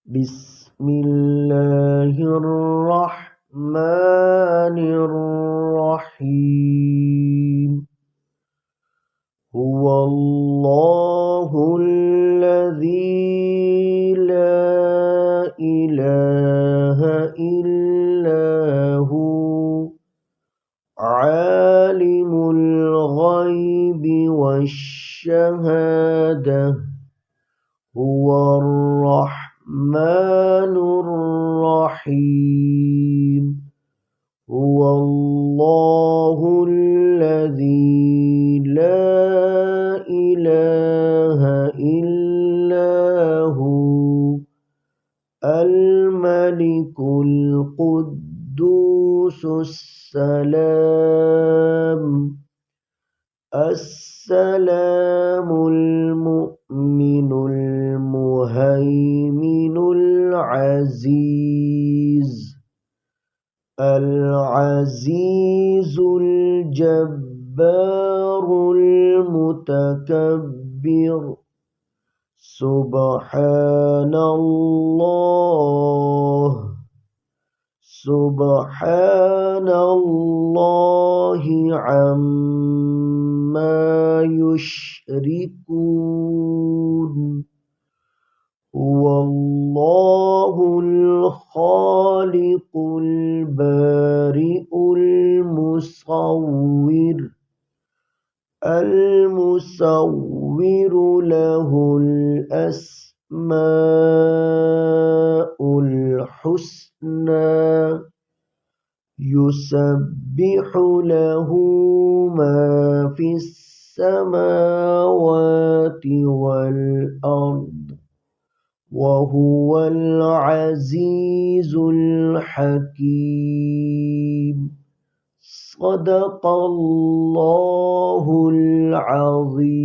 بسم الله الرحمن الرحيم هو الله الذي لا إله إلا هو عالم الغيب والشهادة هو الرحمن الرحيم هو الله الذي لا إله إلا هو الملك القدوس السلام المؤمن المهيمن العزيز الجبار المتكبر سبحان الله عما يشركون هو الله الخالق البارئ المصور له الأسماء الحسنى يسبح له ما في السماوات والأرض وهو العزيز الحكيم صدق الله العظيم.